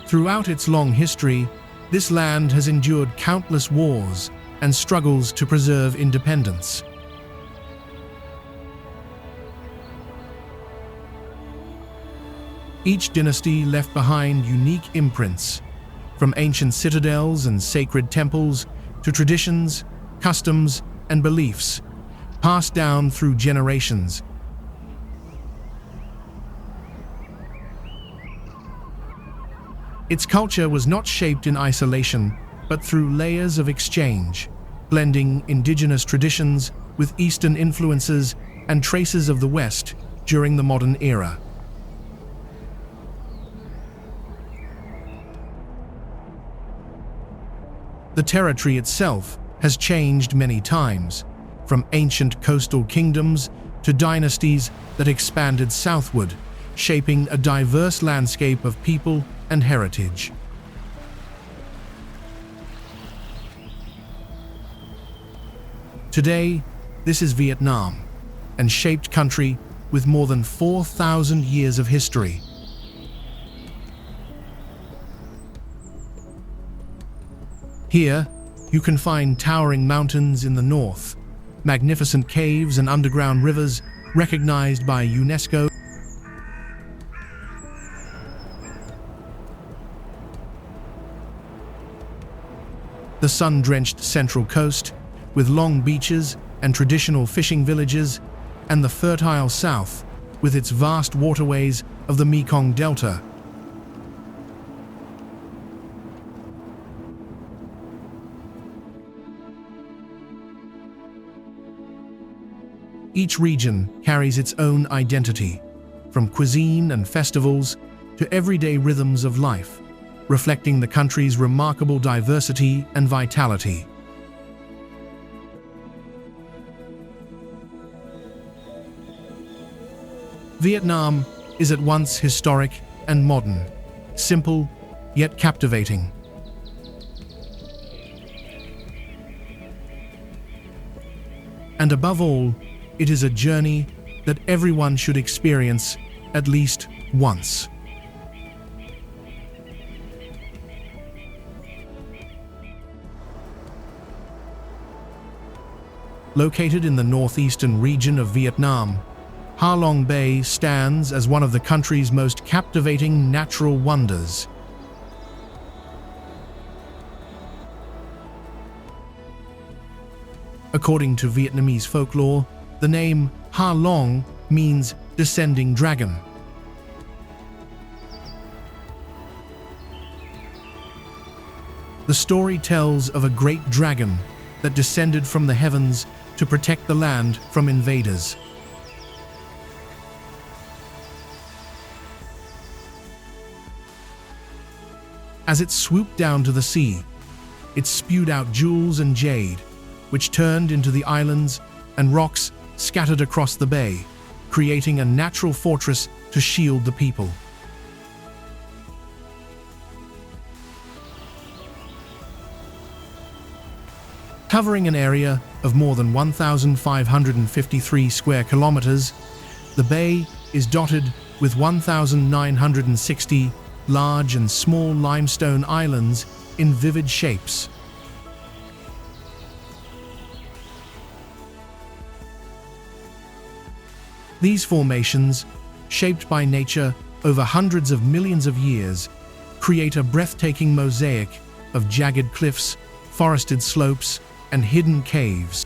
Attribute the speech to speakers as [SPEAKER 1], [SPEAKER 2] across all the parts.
[SPEAKER 1] Throughout its long history, this land has endured countless wars and struggles to preserve independence. Each dynasty left behind unique imprints, from ancient citadels and sacred temples to traditions, customs, and beliefs, passed down through generations. Its culture was not shaped in isolation, but through layers of exchange, blending indigenous traditions with Eastern influences and traces of the West during the modern era. The territory itself has changed many times, from ancient coastal kingdoms to dynasties that expanded southward, shaping a diverse landscape of people and heritage. Today, this is Vietnam, a shaped country with more than 4,000 years of history. Here, you can find towering mountains in the north, magnificent caves and underground rivers recognized by UNESCO. The sun-drenched central coast, with long beaches and traditional fishing villages, and the fertile south, with its vast waterways of the Mekong Delta. Each region carries its own identity, from cuisine and festivals to everyday rhythms of life, reflecting the country's remarkable diversity and vitality. Vietnam is at once historic and modern, simple yet captivating. And above all, it is a journey that everyone should experience at least once. Located in the northeastern region of Vietnam, Ha Long Bay stands as one of the country's most captivating natural wonders. According to Vietnamese folklore, the name Ha Long means descending dragon. The story tells of a great dragon that descended from the heavens to protect the land from invaders. As it swooped down to the sea, it spewed out jewels and jade, which turned into the islands and rocks scattered across the bay, creating a natural fortress to shield the people. Covering an area of more than 1,553 square kilometers, the bay is dotted with 1,960 large and small limestone islands in vivid shapes. These formations, shaped by nature over hundreds of millions of years, create a breathtaking mosaic of jagged cliffs, forested slopes, and hidden caves.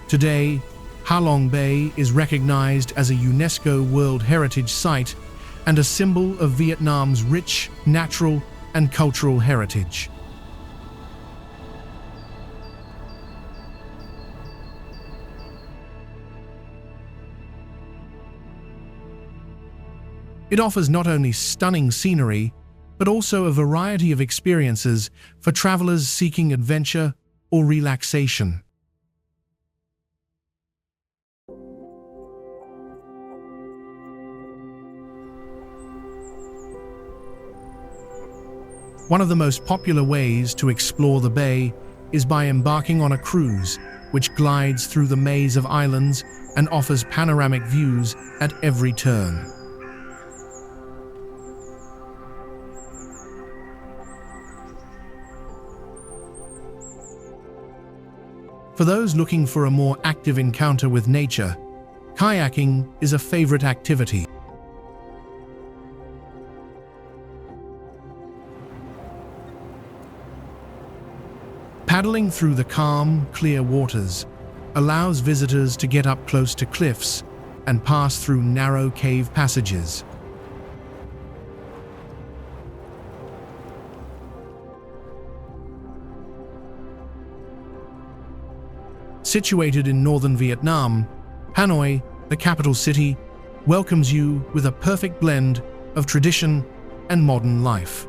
[SPEAKER 1] Today, Ha Long Bay is recognized as a UNESCO World Heritage Site and a symbol of Vietnam's rich, natural, and cultural heritage. It offers not only stunning scenery, but also a variety of experiences for travelers seeking adventure or relaxation. One of the most popular ways to explore the bay is by embarking on a cruise, which glides through the maze of islands and offers panoramic views at every turn. For those looking for a more active encounter with nature, kayaking is a favorite activity. Paddling through the calm, clear waters allows visitors to get up close to cliffs and pass through narrow cave passages. Situated in northern Vietnam, Hanoi, the capital city, welcomes you with a perfect blend of tradition and modern life.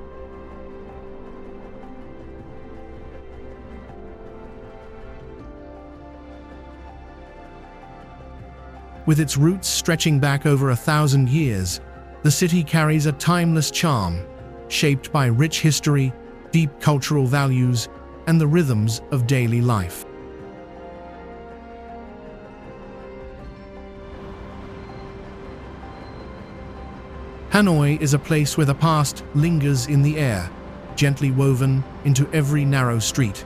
[SPEAKER 1] With its roots stretching back over 1,000 years, the city carries a timeless charm, shaped by rich history, deep cultural values, and the rhythms of daily life. Hanoi is a place where the past lingers in the air, gently woven into every narrow street.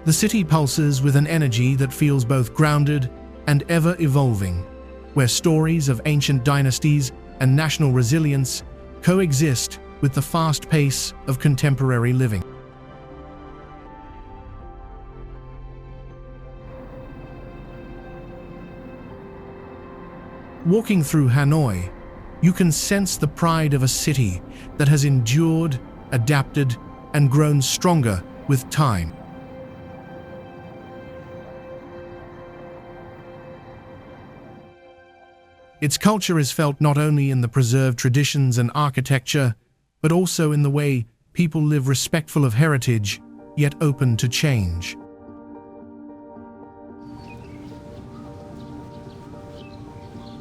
[SPEAKER 1] The city pulses with an energy that feels both grounded and ever-evolving, where stories of ancient dynasties and national resilience coexist with the fast pace of contemporary living. Walking through Hanoi, you can sense the pride of a city that has endured, adapted, and grown stronger with time. Its culture is felt not only in the preserved traditions and architecture, but also in the way people live respectful of heritage, yet open to change.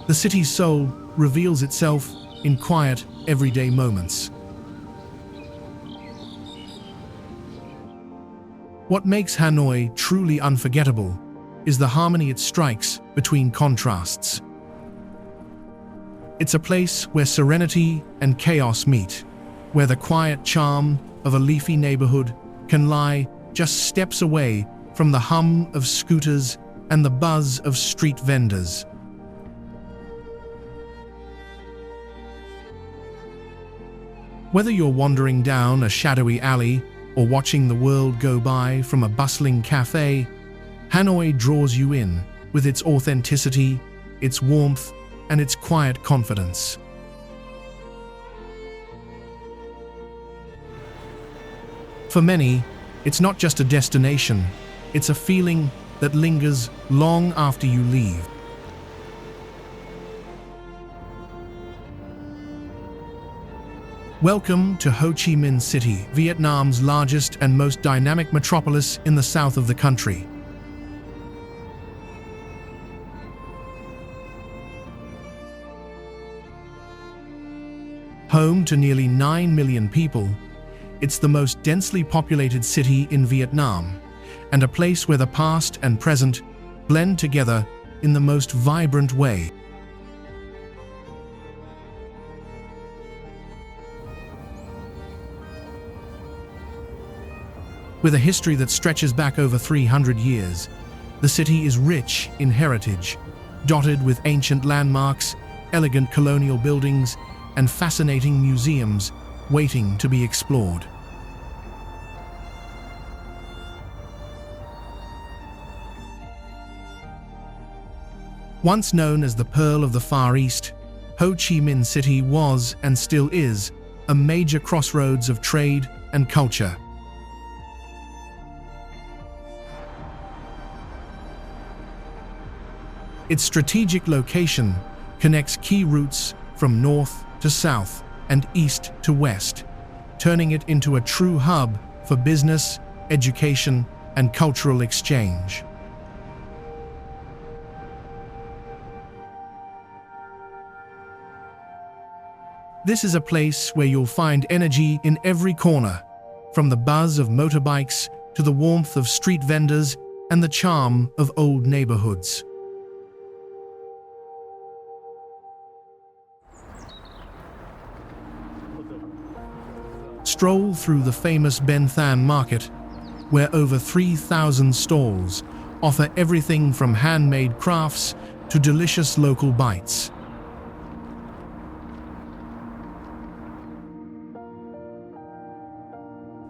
[SPEAKER 1] The city's soul reveals itself in quiet, everyday moments. What makes Hanoi truly unforgettable is the harmony it strikes between contrasts. It's a place where serenity and chaos meet, where the quiet charm of a leafy neighborhood can lie just steps away from the hum of scooters and the buzz of street vendors. Whether you're wandering down a shadowy alley or watching the world go by from a bustling cafe, Hanoi draws you in with its authenticity, its warmth, and its quiet confidence. For many, it's not just a destination, it's a feeling that lingers long after you leave. Welcome to Ho Chi Minh City, Vietnam's largest and most dynamic metropolis in the south of the country. Home to nearly 9 million people, it's the most densely populated city in Vietnam, and a place where the past and present blend together in the most vibrant way. With a history that stretches back over 300 years, the city is rich in heritage, dotted with ancient landmarks, elegant colonial buildings, and fascinating museums waiting to be explored. Once known as the Pearl of the Far East, Ho Chi Minh City was, and still is, a major crossroads of trade and culture. Its strategic location connects key routes from north to south and east to west, turning it into a true hub for business, education, and cultural exchange. This is a place where you'll find energy in every corner, from the buzz of motorbikes to the warmth of street vendors and the charm of old neighborhoods. Stroll through the famous Ben Thanh market, where over 3,000 stalls offer everything from handmade crafts to delicious local bites.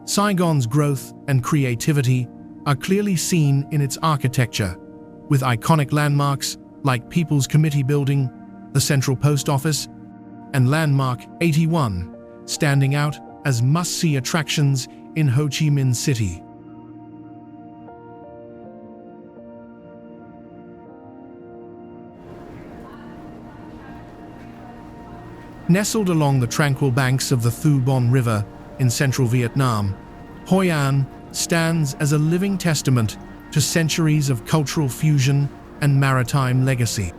[SPEAKER 1] Saigon's growth and creativity are clearly seen in its architecture, with iconic landmarks like People's Committee Building, the Central Post Office, and Landmark 81 standing out as must-see attractions in Ho Chi Minh City. Nestled along the tranquil banks of the Thu Bon River in central Vietnam, Hoi An stands as a living testament to centuries of cultural fusion and maritime legacy.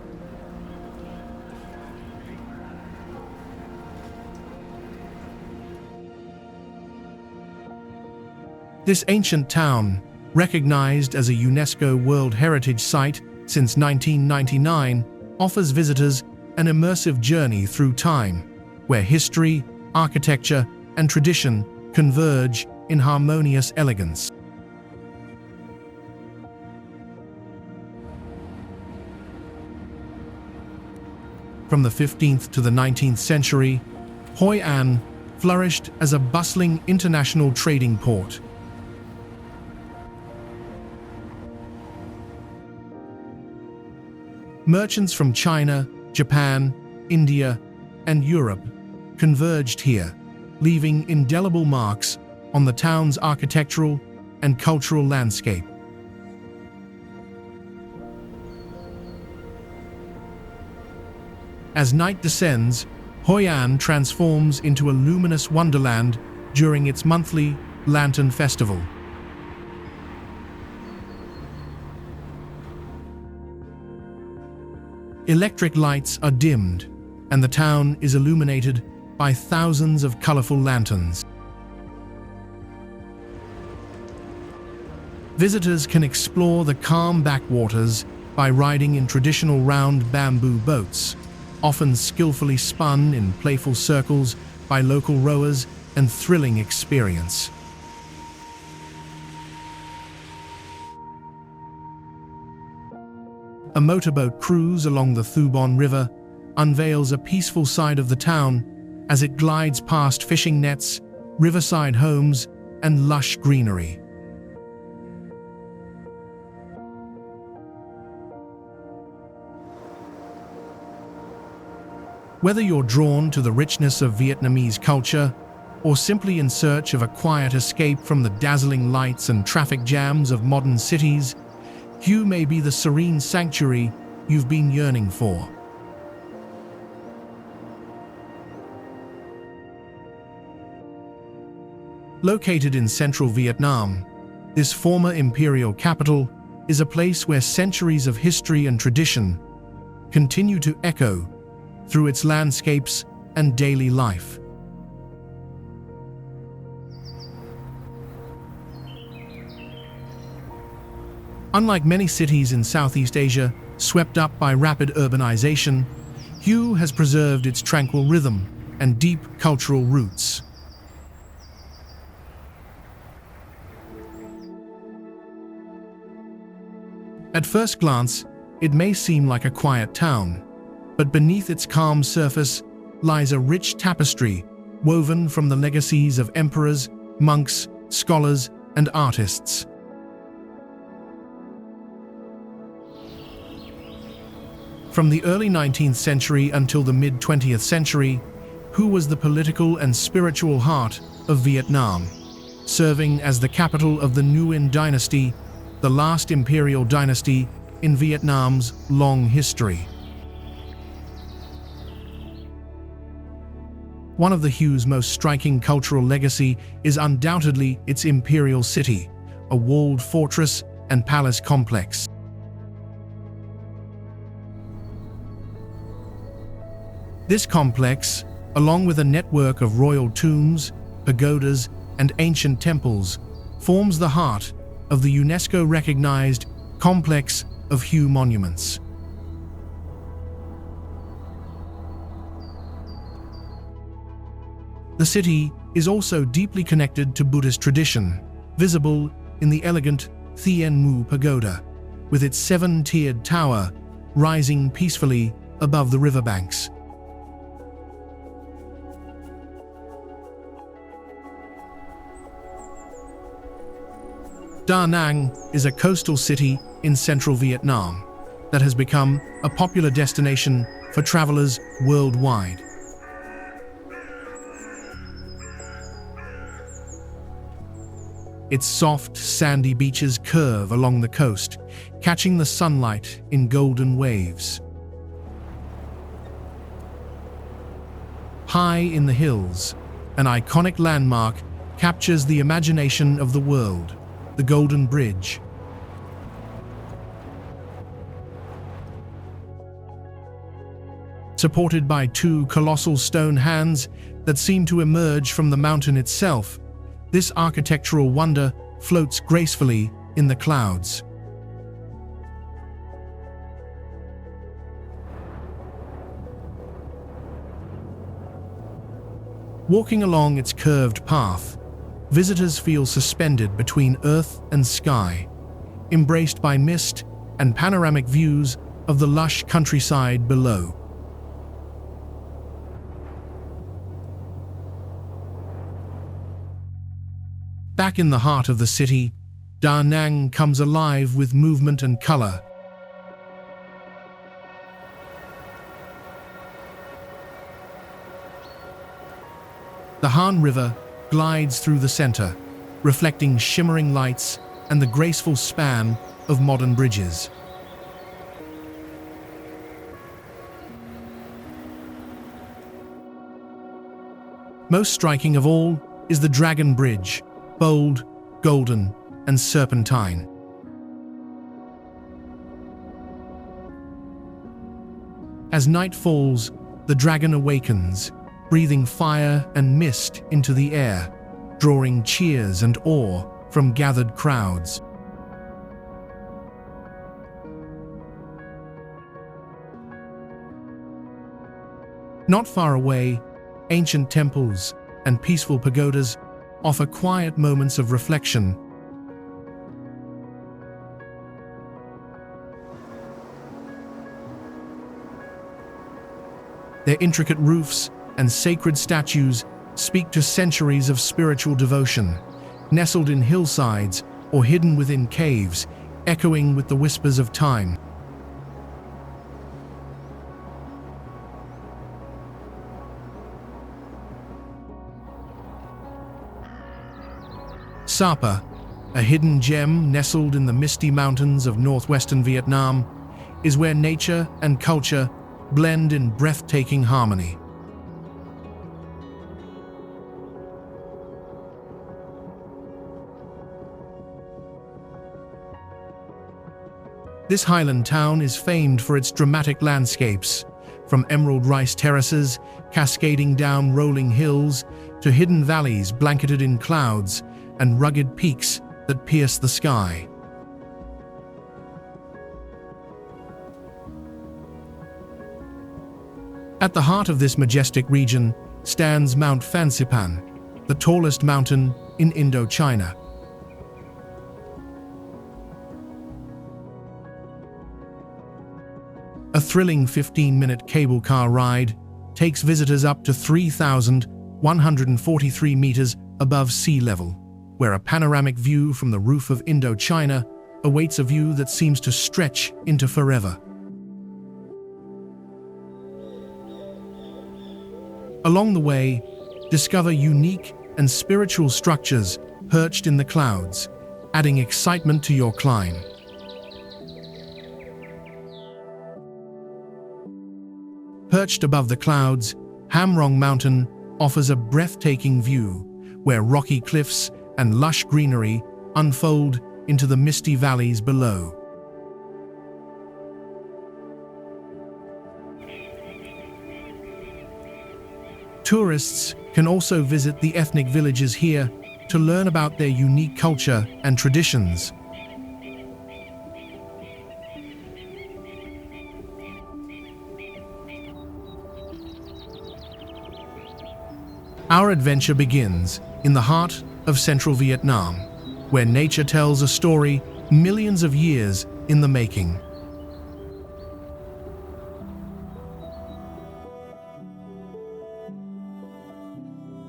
[SPEAKER 1] This ancient town, recognized as a UNESCO World Heritage Site since 1999, offers visitors an immersive journey through time, where history, architecture, and tradition converge in harmonious elegance. From the 15th to the 19th century, Hoi An flourished as a bustling international trading port. Merchants from China, Japan, India, and Europe converged here, leaving indelible marks on the town's architectural and cultural landscape. As night descends, Hoi An transforms into a luminous wonderland during its monthly Lantern Festival. Electric lights are dimmed, and the town is illuminated by thousands of colorful lanterns. Visitors can explore the calm backwaters by riding in traditional round bamboo boats, often skillfully spun in playful circles by local rowers, and thrilling experience. A motorboat cruise along the Thu Bon River unveils a peaceful side of the town as it glides past fishing nets, riverside homes, and lush greenery. Whether you're drawn to the richness of Vietnamese culture or simply in search of a quiet escape from the dazzling lights and traffic jams of modern cities, Hue may be the serene sanctuary you've been yearning for. Located in central Vietnam, this former imperial capital is a place where centuries of history and tradition continue to echo through its landscapes and daily life. Unlike many cities in Southeast Asia swept up by rapid urbanization, Hue has preserved its tranquil rhythm and deep cultural roots. At first glance, it may seem like a quiet town, but beneath its calm surface lies a rich tapestry woven from the legacies of emperors, monks, scholars, and artists. From the early 19th century until the mid-20th century, Hue was the political and spiritual heart of Vietnam, serving as the capital of the Nguyen dynasty, the last imperial dynasty in Vietnam's long history. One of the Hue's most striking cultural legacy is undoubtedly its imperial city, a walled fortress and palace complex. This complex, along with a network of royal tombs, pagodas, and ancient temples forms the heart of the UNESCO-recognized complex of Hue monuments. The city is also deeply connected to Buddhist tradition, visible in the elegant Thien Mu Pagoda, with its 7-tiered tower rising peacefully above the riverbanks. Da Nang is a coastal city in central Vietnam that has become a popular destination for travelers worldwide. Its soft, sandy beaches curve along the coast, catching the sunlight in golden waves. High in the hills, an iconic landmark captures the imagination of the world, the Golden Bridge. Supported by 2 colossal stone hands that seem to emerge from the mountain itself, this architectural wonder floats gracefully in the clouds. Walking along its curved path, visitors feel suspended between earth and sky, embraced by mist and panoramic views of the lush countryside below. Back in the heart of the city, Da Nang comes alive with movement and color. The Han River glides through the center, reflecting shimmering lights and the graceful span of modern bridges. Most striking of all is the Dragon Bridge, bold, golden, and serpentine. As night falls, the dragon awakens, breathing fire and mist into the air, drawing cheers and awe from gathered crowds. Not far away, ancient temples and peaceful pagodas offer quiet moments of reflection. Their intricate roofs and sacred statues speak to centuries of spiritual devotion, nestled in hillsides or hidden within caves, echoing with the whispers of time. Sapa, a hidden gem nestled in the misty mountains of northwestern Vietnam, is where nature and culture blend in breathtaking harmony. This highland town is famed for its dramatic landscapes, from emerald rice terraces cascading down rolling hills to hidden valleys blanketed in clouds and rugged peaks that pierce the sky. At the heart of this majestic region stands Mount Fansipan, the tallest mountain in Indochina. A thrilling 15-minute cable car ride takes visitors up to 3,143 meters above sea level, where a panoramic view from the roof of Indochina awaits a view that seems to stretch into forever. Along the way, discover unique and spiritual structures perched in the clouds, adding excitement to your climb. Perched above the clouds, Ham Rong Mountain offers a breathtaking view where rocky cliffs and lush greenery unfold into the misty valleys below. Tourists can also visit the ethnic villages here to learn about their unique culture and traditions. Our adventure begins in the heart of central Vietnam, where nature tells a story millions of years in the making.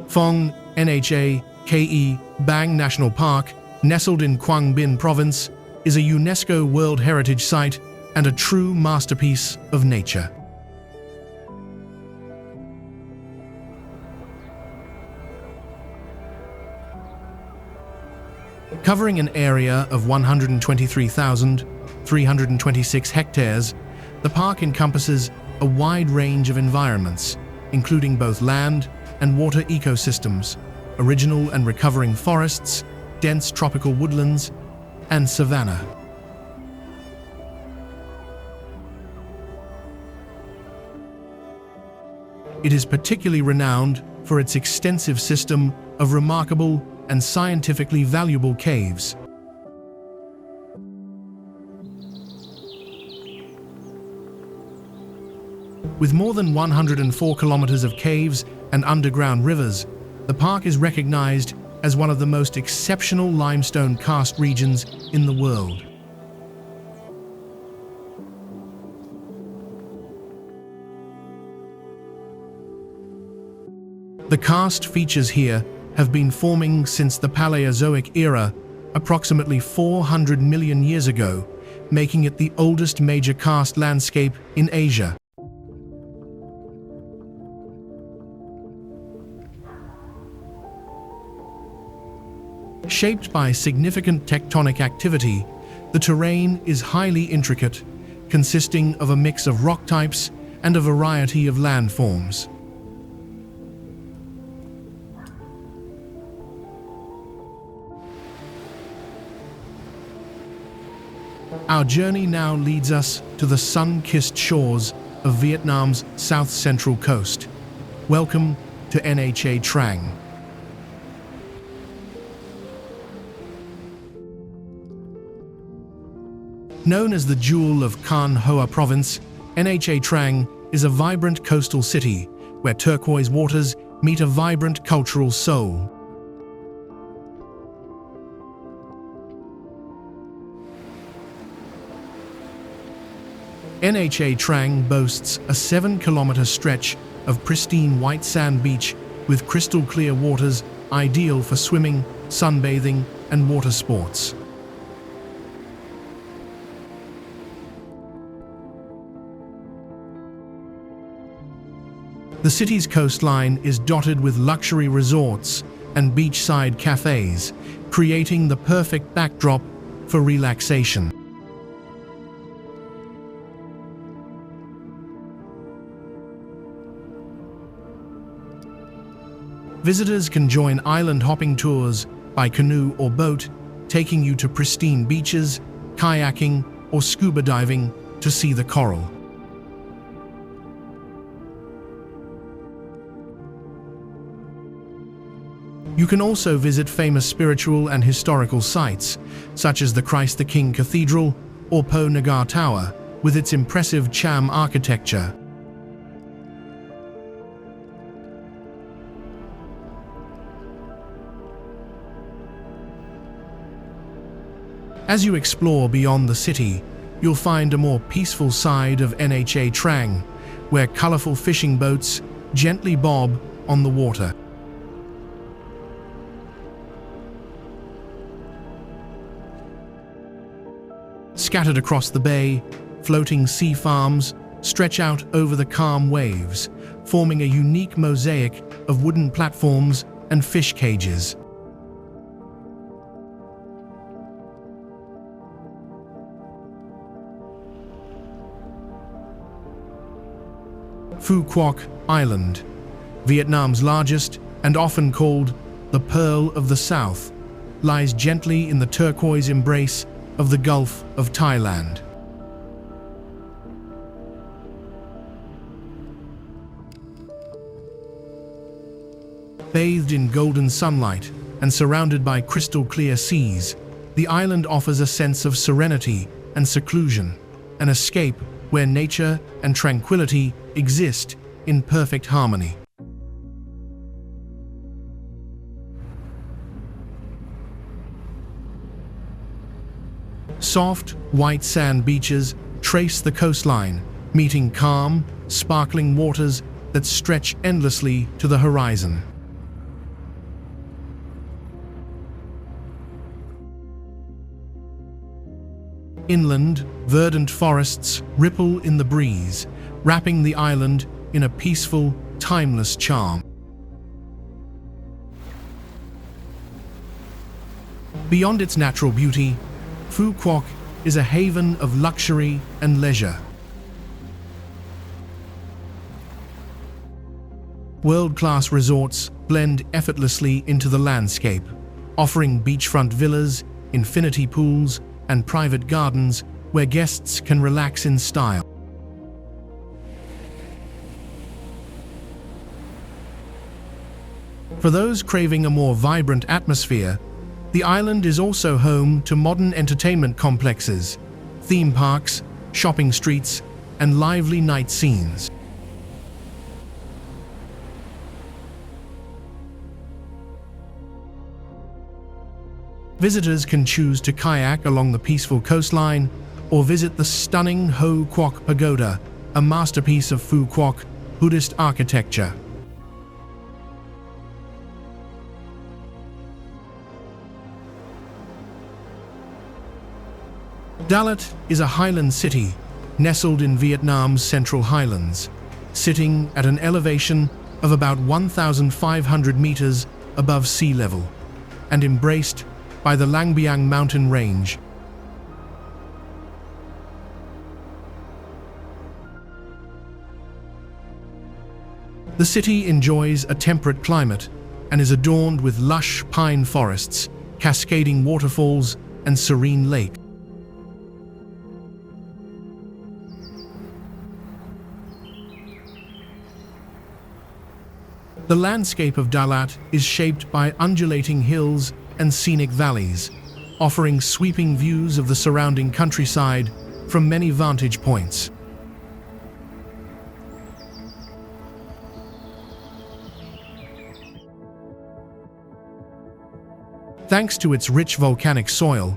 [SPEAKER 1] Phong Nha Ke Bang National Park, nestled in Quang Binh Province, is a UNESCO World Heritage Site and a true masterpiece of nature. Covering an area of 123,326 hectares, the park encompasses a wide range of environments, including both land and water ecosystems, original and recovering forests, dense tropical woodlands, and savanna. It is particularly renowned for its extensive system of remarkable and scientifically valuable caves. With more than 104 kilometers of caves and underground rivers, the park is recognized as one of the most exceptional limestone karst regions in the world. The karst features here have been forming since the Paleozoic era, approximately 400 million years ago, making it the oldest major karst landscape in Asia. Shaped by significant tectonic activity, the terrain is highly intricate, consisting of a mix of rock types and a variety of landforms. Our journey now leads us to the sun-kissed shores of Vietnam's south-central coast. Welcome to Nha Trang. Known as the Jewel of Can Hoa Province, Nha Trang is a vibrant coastal city where turquoise waters meet a vibrant cultural soul. Nha Trang boasts a 7-kilometer stretch of pristine white sand beach with crystal-clear waters ideal for swimming, sunbathing, and water sports. The city's coastline is dotted with luxury resorts and beachside cafes, creating the perfect backdrop for relaxation. Visitors can join island hopping tours by canoe or boat, taking you to pristine beaches, kayaking, or scuba diving to see the coral. You can also visit famous spiritual and historical sites, such as the Christ the King Cathedral or Po Nagar Tower, with its impressive Cham architecture. As you explore beyond the city, you'll find a more peaceful side of Nha Trang, where colorful fishing boats gently bob on the water. Scattered across the bay, floating sea farms stretch out over the calm waves, forming a unique mosaic of wooden platforms and fish cages. Phu Quoc Island, Vietnam's largest and often called the Pearl of the South, lies gently in the turquoise embrace of the Gulf of Thailand. Bathed in golden sunlight and surrounded by crystal-clear seas, the island offers a sense of serenity and seclusion, an escape where nature and tranquility exist in perfect harmony. Soft, white sand beaches trace the coastline, meeting calm, sparkling waters that stretch endlessly to the horizon. Inland, verdant forests ripple in the breeze, wrapping the island in a peaceful, timeless charm. Beyond its natural beauty, Phu Quoc is a haven of luxury and leisure. World-class resorts blend effortlessly into the landscape, offering beachfront villas, infinity pools, and private gardens where guests can relax in style. For those craving a more vibrant atmosphere, the island is also home to modern entertainment complexes, theme parks, shopping streets, and lively night scenes. Visitors can choose to kayak along the peaceful coastline or visit the stunning Ho Quoc Pagoda, a masterpiece of Phu Quoc Buddhist architecture. Dalat is a highland city nestled in Vietnam's central highlands, sitting at an elevation of about 1,500 meters above sea level and embraced by the Lang Biang mountain range. The city enjoys a temperate climate and is adorned with lush pine forests, cascading waterfalls, and serene lakes. The landscape of Dalat is shaped by undulating hills and scenic valleys, offering sweeping views of the surrounding countryside from many vantage points. Thanks to its rich volcanic soil,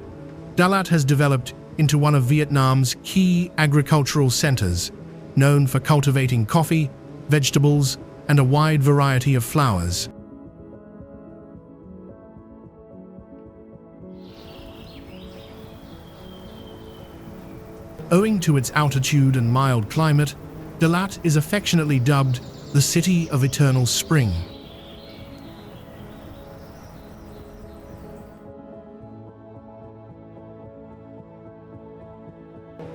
[SPEAKER 1] Dalat has developed into one of Vietnam's key agricultural centers, known for cultivating coffee, vegetables, and a wide variety of flowers. Owing to its altitude and mild climate, Dalat is affectionately dubbed the City of Eternal Spring.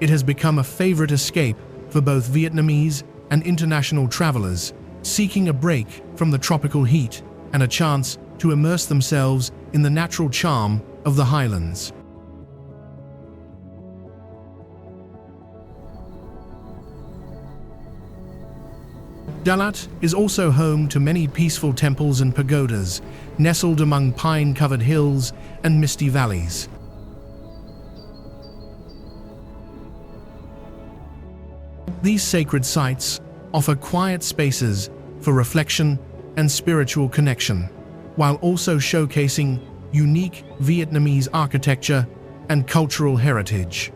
[SPEAKER 1] It has become a favorite escape for both Vietnamese and international travelers seeking a break from the tropical heat and a chance to immerse themselves in the natural charm of the highlands. Dalat is also home to many peaceful temples and pagodas, nestled among pine-covered hills and misty valleys. These sacred sites offer quiet spaces for reflection and spiritual connection, while also showcasing unique Vietnamese architecture and cultural heritage.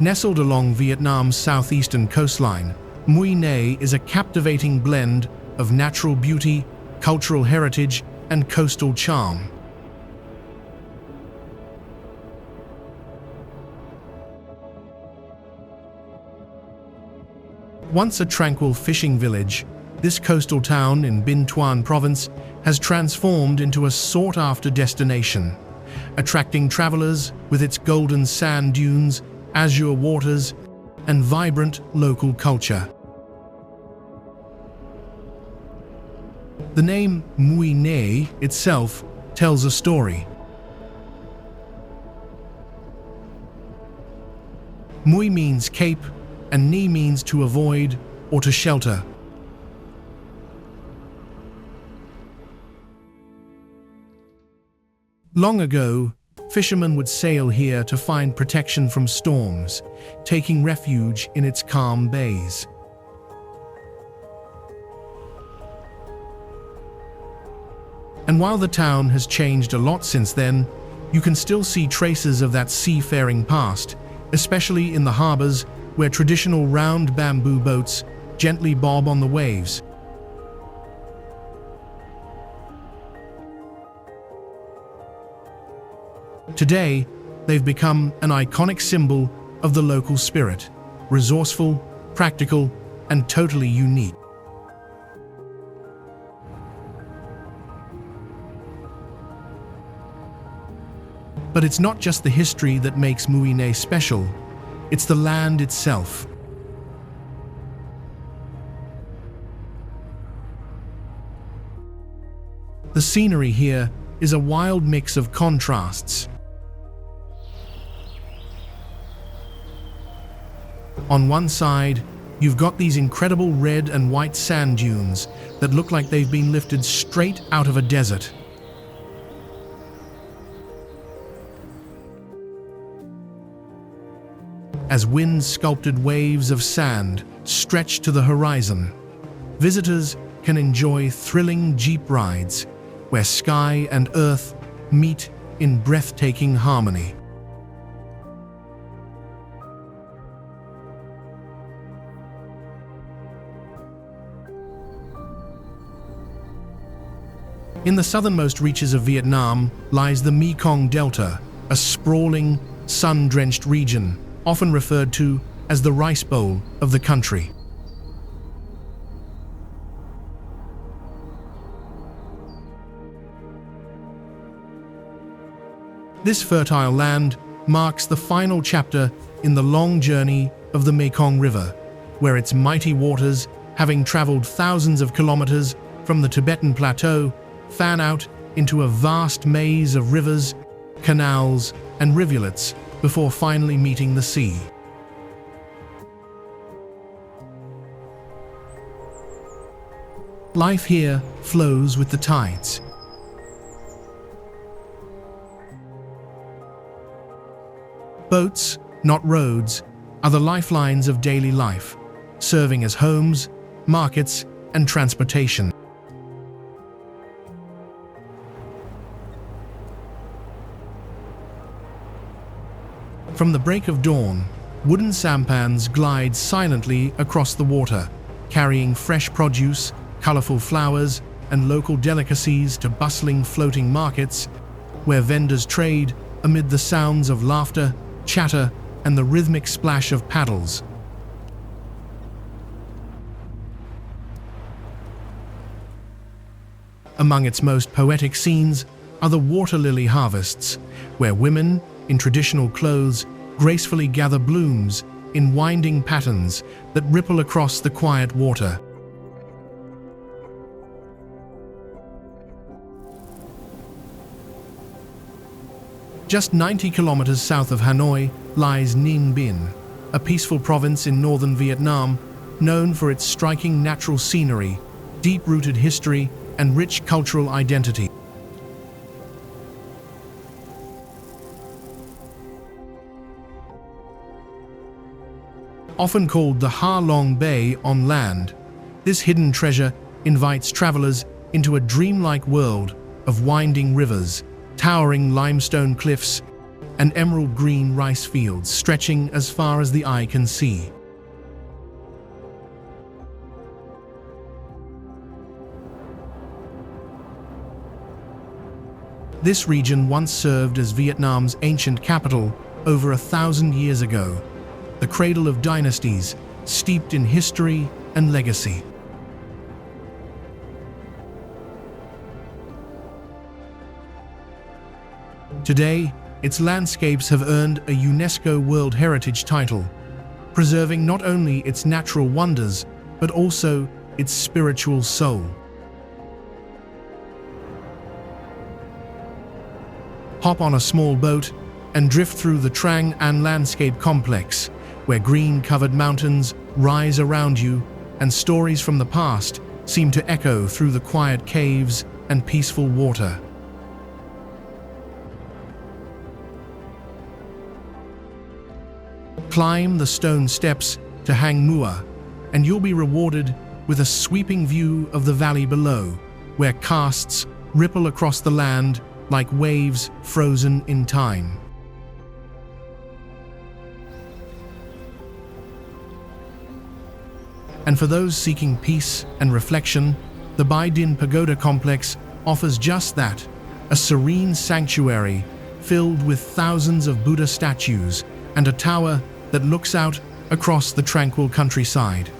[SPEAKER 1] Nestled along Vietnam's southeastern coastline, Mui Ne is a captivating blend of natural beauty, cultural heritage, and coastal charm. Once a tranquil fishing village, this coastal town in Binh Thuan province has transformed into a sought-after destination, attracting travelers with its golden sand dunes, azure waters, and vibrant local culture. The name Mui Ne itself tells a story. Mui means cape, and ni means to avoid or to shelter. Long ago, fishermen would sail here to find protection from storms, taking refuge in its calm bays. And while the town has changed a lot since then, you can still see traces of that seafaring past, especially in the harbors where traditional round bamboo boats gently bob on the waves. Today, they've become an iconic symbol of the local spirit, resourceful, practical, and totally unique. But it's not just the history that makes Muine special, it's the land itself. The scenery here is a wild mix of contrasts. On one side, you've got these incredible red and white sand dunes that look like they've been lifted straight out of a desert. As wind-sculpted waves of sand stretch to the horizon, visitors can enjoy thrilling jeep rides where sky and earth meet in breathtaking harmony. In the southernmost reaches of Vietnam lies the Mekong Delta, a sprawling, sun-drenched region, often referred to as the Rice Bowl of the country. This fertile land marks the final chapter in the long journey of the Mekong River, where its mighty waters, having traveled thousands of kilometers from the Tibetan Plateau, fan out into a vast maze of rivers, canals, and rivulets before finally meeting the sea. Life here flows with the tides. Boats, not roads, are the lifelines of daily life, serving as homes, markets, and transportation. From the break of dawn, wooden sampans glide silently across the water, carrying fresh produce, colorful flowers, and local delicacies to bustling floating markets, where vendors trade amid the sounds of laughter, chatter, and the rhythmic splash of paddles. Among its most poetic scenes are the water lily harvests, where women, in traditional clothes, gracefully gather blooms in winding patterns that ripple across the quiet water. Just 90 kilometers south of Hanoi lies Ninh Binh, a peaceful province in northern Vietnam known for its striking natural scenery, deep-rooted history, and rich cultural identity. Often called the Ha Long Bay on land, this hidden treasure invites travelers into a dreamlike world of winding rivers, towering limestone cliffs, and emerald green rice fields stretching as far as the eye can see. This region once served as Vietnam's ancient capital over 1,000 years ago, the cradle of dynasties steeped in history and legacy. Today, its landscapes have earned a UNESCO World Heritage title, preserving not only its natural wonders, but also its spiritual soul. Hop on a small boat and drift through the Trang An landscape complex, where green-covered mountains rise around you and stories from the past seem to echo through the quiet caves and peaceful water. Climb the stone steps to Hang Mua, and you'll be rewarded with a sweeping view of the valley below, where karsts ripple across the land like waves frozen in time. And for those seeking peace and reflection, the Bai Din Pagoda complex offers just that, a serene sanctuary filled with thousands of Buddha statues and a tower that looks out across the tranquil countryside.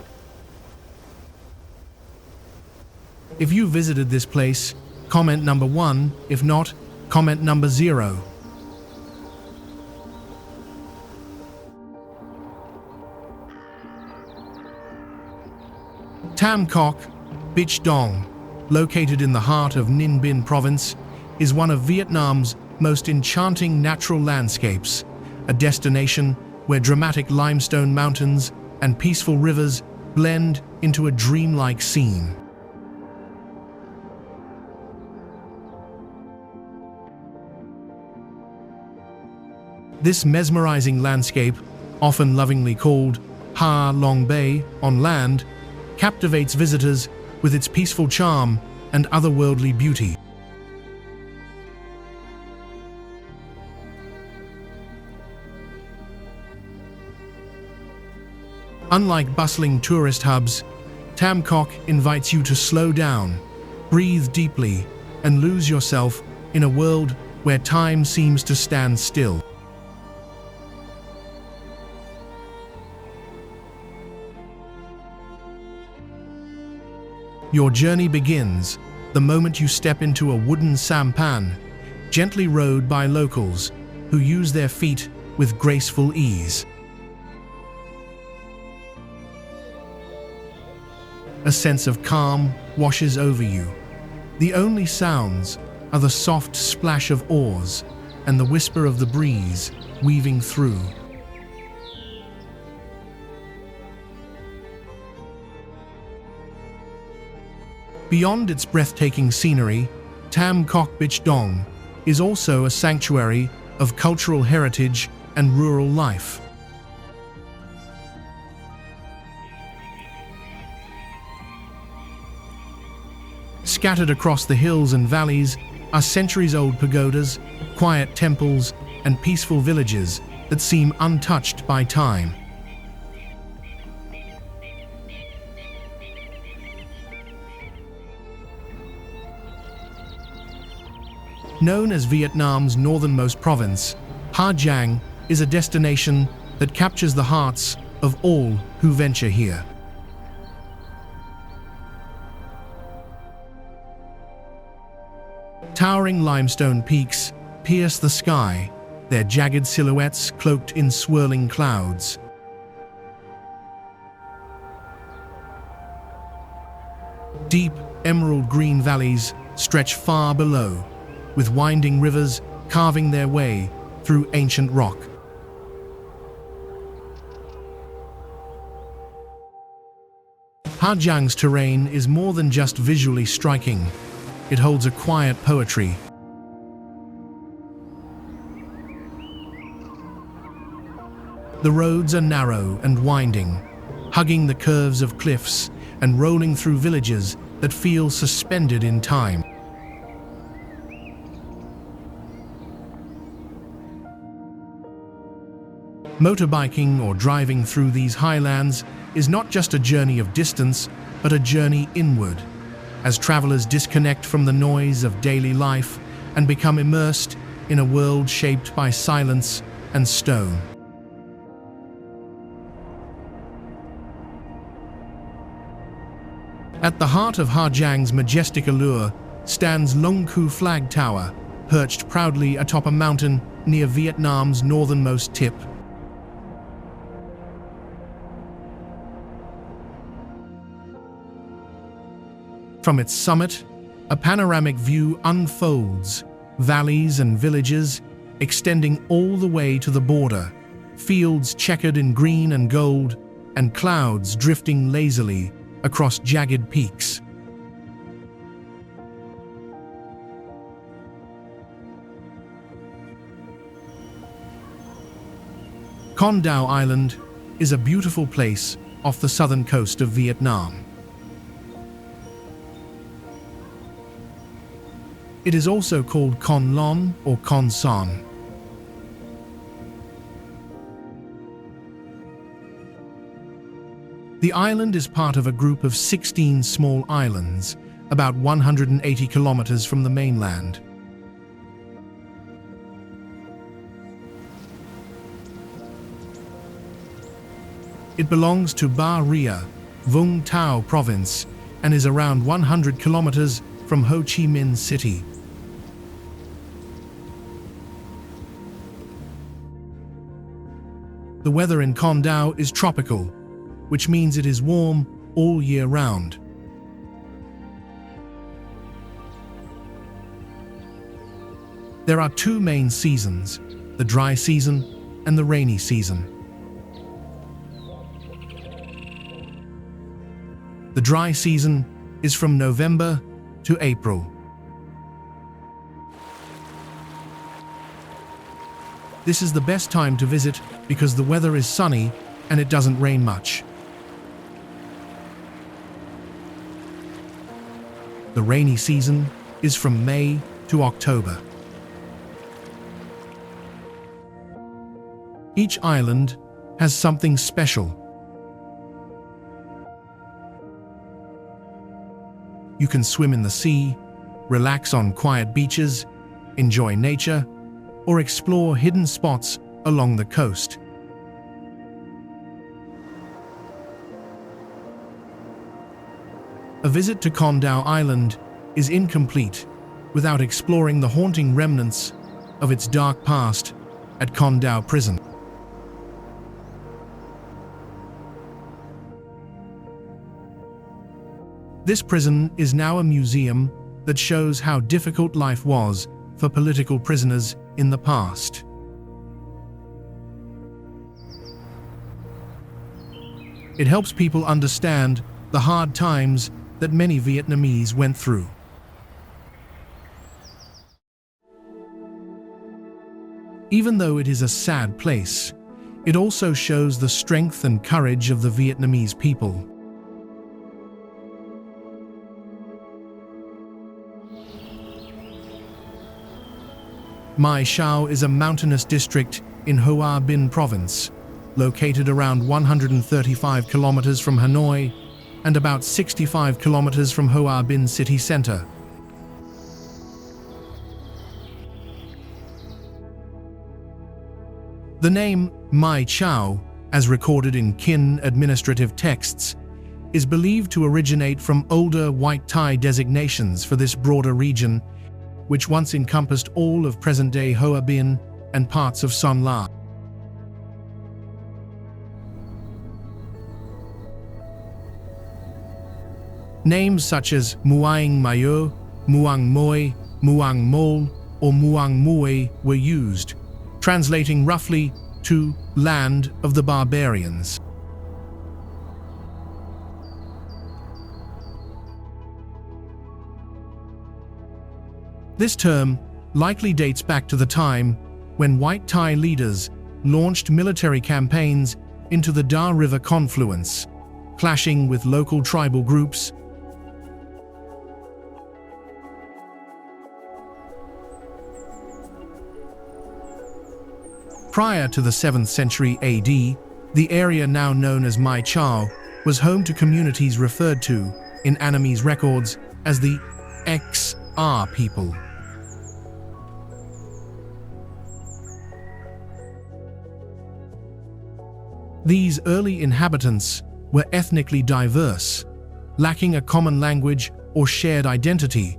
[SPEAKER 1] If you visited this place, comment number 1. If not, comment number 0. Tam Koc, Bich Dong, located in the heart of Ninh Binh province, is one of Vietnam's most enchanting natural landscapes, a destination where dramatic limestone mountains and peaceful rivers blend into a dreamlike scene. This mesmerizing landscape, often lovingly called Ha Long Bay on land, captivates visitors with its peaceful charm and otherworldly beauty. Unlike bustling tourist hubs, Tam Koc invites you to slow down, breathe deeply, and lose yourself in a world where time seems to stand still. Your journey begins the moment you step into a wooden sampan, gently rowed by locals who use their feet with graceful ease. A sense of calm washes over you. The only sounds are the soft splash of oars and the whisper of the breeze weaving through. Beyond its breathtaking scenery, Tam Koc Bich Dong is also a sanctuary of cultural heritage and rural life. Scattered across the hills and valleys are centuries-old pagodas, quiet temples, and peaceful villages that seem untouched by time. Known as Vietnam's northernmost province, Ha Giang is a destination that captures the hearts of all who venture here. Towering limestone peaks pierce the sky, their jagged silhouettes cloaked in swirling clouds. Deep, emerald green valleys stretch far below, with winding rivers carving their way through ancient rock. Ha Giang's terrain is more than just visually striking. It holds a quiet poetry. The roads are narrow and winding, hugging the curves of cliffs and rolling through villages that feel suspended in time. Motorbiking or driving through these highlands is not just a journey of distance, but a journey inward, as travelers disconnect from the noise of daily life and become immersed in a world shaped by silence and stone. At the heart of Ha Giang's majestic allure stands Long Khu Flag Tower, perched proudly atop a mountain near Vietnam's northernmost tip. From its summit, a panoramic view unfolds, valleys and villages extending all the way to the border, fields checkered in green and gold, and clouds drifting lazily across jagged peaks. Con Dao Island is a beautiful place off the southern coast of Vietnam. It is also called Con Lon or Con Son. The island is part of a group of 16 small islands, about 180 kilometers from the mainland. It belongs to Ba Ria, Vung Tau province, and is around 100 kilometers from Ho Chi Minh City. The weather in Con Dao is tropical, which means it is warm all year round. There are two main seasons, the dry season and the rainy season. The dry season is from November to April. This is the best time to visit because the weather is sunny and it doesn't rain much. The rainy season is from May to October. Each island has something special. You can swim in the sea, relax on quiet beaches, enjoy nature, or explore hidden spots along the coast. A visit to Con Dao Island is incomplete without exploring the haunting remnants of its dark past at Con Dao Prison. This prison is now a museum that shows how difficult life was for political prisoners in the past. It helps people understand the hard times that many Vietnamese went through. Even though it is a sad place, it also shows the strength and courage of the Vietnamese people. Mai Chau is a mountainous district in Hoa Binh province, located around 135 kilometers from Hanoi and about 65 kilometers from Hoa Binh city center. The name Mai Chau, as recorded in Kin administrative texts, is believed to originate from older white Thai designations for this broader region, which once encompassed all of present-day Hoa Binh and parts of Son La. Names such as Muang Mayo, Muang Moi, Muang Mol, or Muang Mue were used, translating roughly to land of the barbarians. This term likely dates back to the time when white Thai leaders launched military campaigns into the Da River confluence, clashing with local tribal groups. Prior to the 7th century AD, the area now known as Mai Chau was home to communities referred to in Annamese records as the XR people. These early inhabitants were ethnically diverse, lacking a common language or shared identity,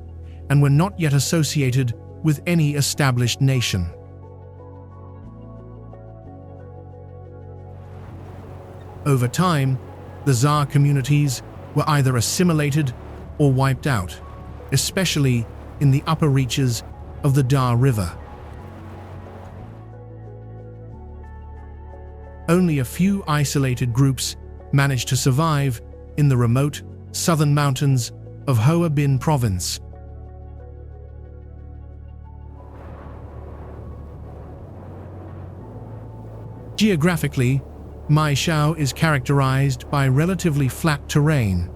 [SPEAKER 1] and were not yet associated with any established nation. Over time, the Za communities were either assimilated or wiped out, especially in the upper reaches of the Da River. Only a few isolated groups manage to survive in the remote southern mountains of Hoa Binh province. Geographically, Mai Shao is characterized by relatively flat terrain,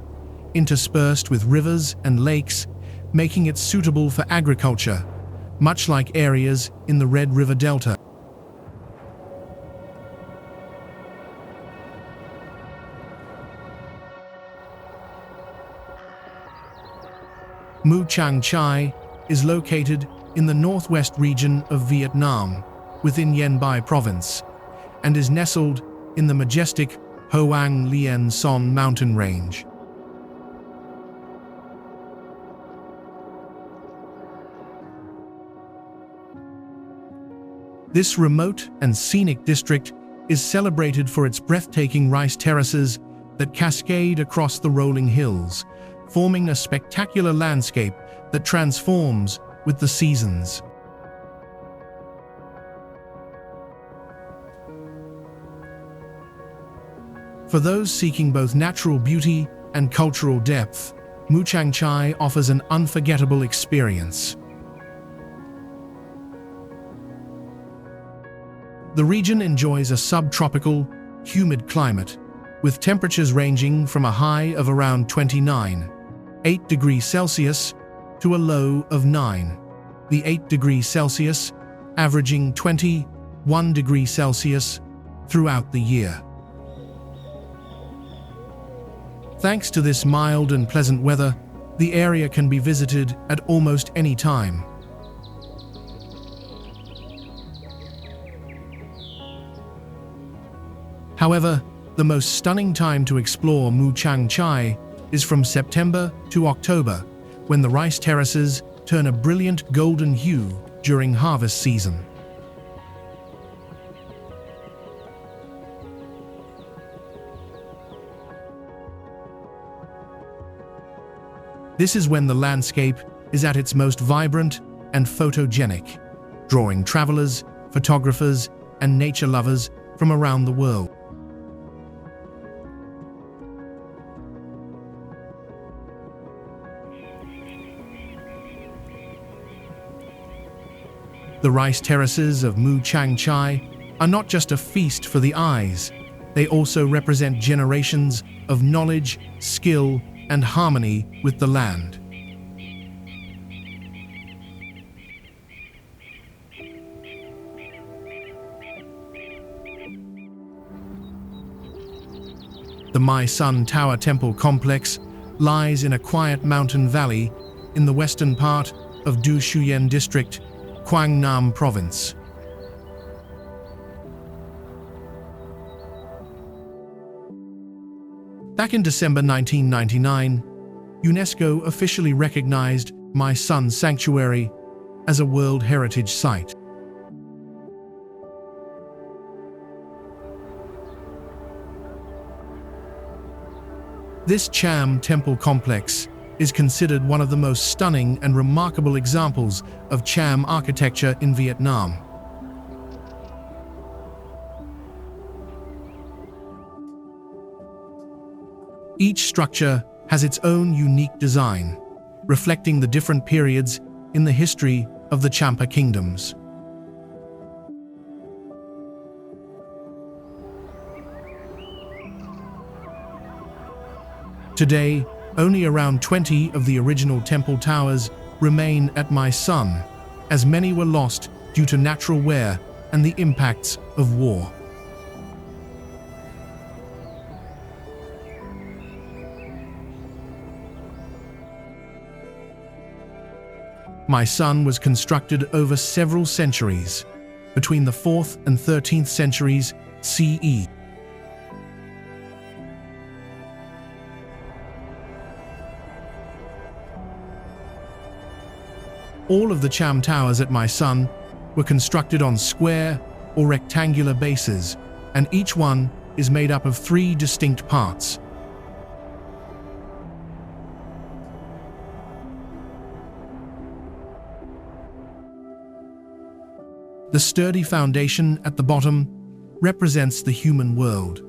[SPEAKER 1] interspersed with rivers and lakes, making it suitable for agriculture, much like areas in the Red River Delta. Mu Chang Chai is located in the northwest region of Vietnam, withinIen Bai province, and is nestled in the majestic Hoang Lien Son mountain range. This remote and scenic district is celebrated for its breathtaking rice terraces that cascade across the rolling hills, forming a spectacular landscape that transforms with the seasons. For those seeking both natural beauty and cultural depth, Mu Chang Chai offers an unforgettable experience. The region enjoys a subtropical, humid climate, with temperatures ranging from a high of around 29.8 degrees Celsius to a low of 9.8 degrees Celsius, averaging 21 degrees Celsius throughout the year. Thanks to this mild and pleasant weather, the area can be visited at almost any time. However, the most stunning time to explore Mu Chang Chai is from September to October, when the rice terraces turn a brilliant golden hue during harvest season. This is when the landscape is at its most vibrant and photogenic, drawing travelers, photographers, and nature lovers from around the world. The rice terraces of Mu Chang Chai are not just a feast for the eyes, they also represent generations of knowledge, skill, and harmony with the land. The Mai Sun Tower Temple complex lies in a quiet mountain valley in the western part of Du Shuyen district, Quang Nam province. Back in December 1999, UNESCO officially recognized Mai Sun Sanctuary as a World Heritage Site. This Cham temple complex is considered one of the most stunning and remarkable examples of Cham architecture in Vietnam. Each structure has its own unique design, reflecting the different periods in the history of the Champa kingdoms. Today, only around 20 of the original temple towers remain at Mai Sun, as many were lost due to natural wear and the impacts of war. Mai Sun was constructed over several centuries, between the 4th and 13th centuries CE. All of the Cham towers at Mai Sun were constructed on square or rectangular bases, and each one is made up of 3 distinct parts. The sturdy foundation at the bottom represents the human world.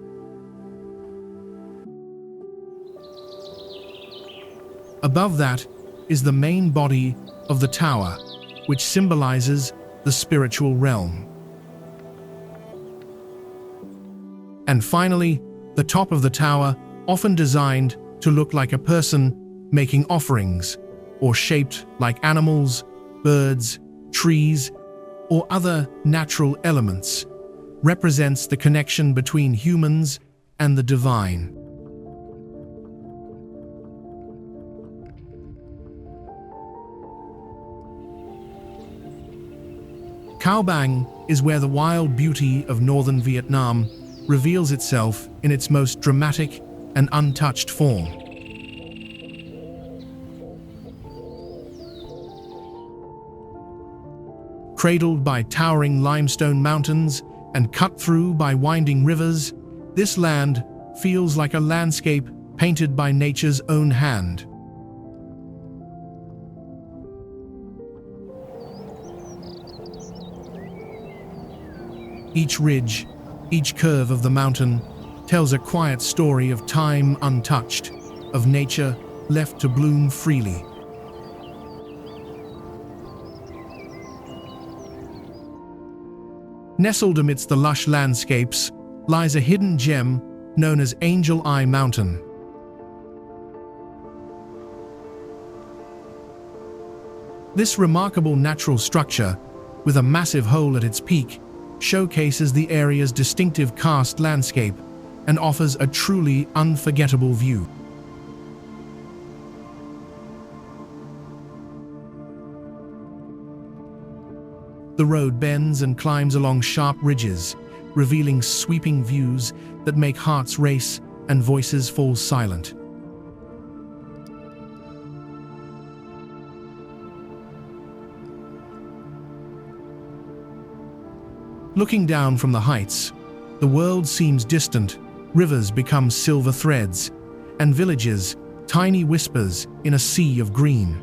[SPEAKER 1] Above that is the main body of the tower, which symbolizes the spiritual realm. And finally, the top of the tower, often designed to look like a person making offerings, or shaped like animals, birds, trees, or other natural elements, represents the connection between humans and the divine. Cao Bang is where the wild beauty of northern Vietnam reveals itself in its most dramatic and untouched form. Cradled by towering limestone mountains and cut through by winding rivers, this land feels like a landscape painted by nature's own hand. Each ridge, each curve of the mountain tells a quiet story of time untouched, of nature left to bloom freely. Nestled amidst the lush landscapes lies a hidden gem known as Angel Eye Mountain. This remarkable natural structure, with a massive hole at its peak, showcases the area's distinctive karst landscape and offers a truly unforgettable view. The road bends and climbs along sharp ridges, revealing sweeping views that make hearts race and voices fall silent. Looking down from the heights, the world seems distant, rivers become silver threads, and villages, tiny whispers in a sea of green.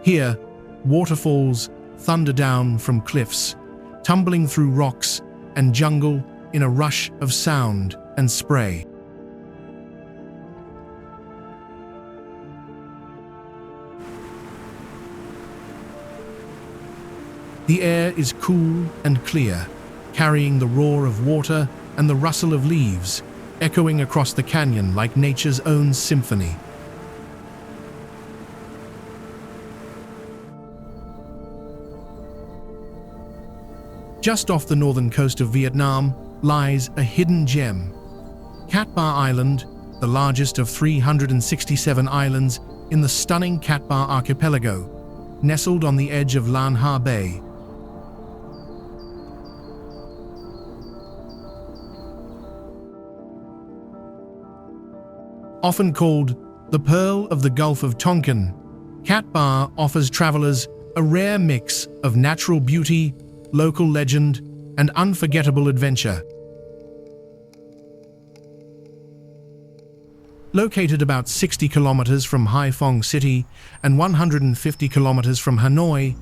[SPEAKER 1] Here, waterfalls thunder down from cliffs, tumbling through rocks and jungle in a rush of sound and spray. The air is cool and clear, carrying the roar of water and the rustle of leaves, echoing across the canyon like nature's own symphony. Just off the northern coast of Vietnam lies a hidden gem, Cat Ba Island, the largest of 367 islands in the stunning Cat Ba archipelago, nestled on the edge of Lan Ha Bay. Often called the Pearl of the Gulf of Tonkin, Cat Ba offers travelers a rare mix of natural beauty, local legend, and unforgettable adventure. Located about 60 kilometers from Haiphong City and 150 kilometers from Hanoi,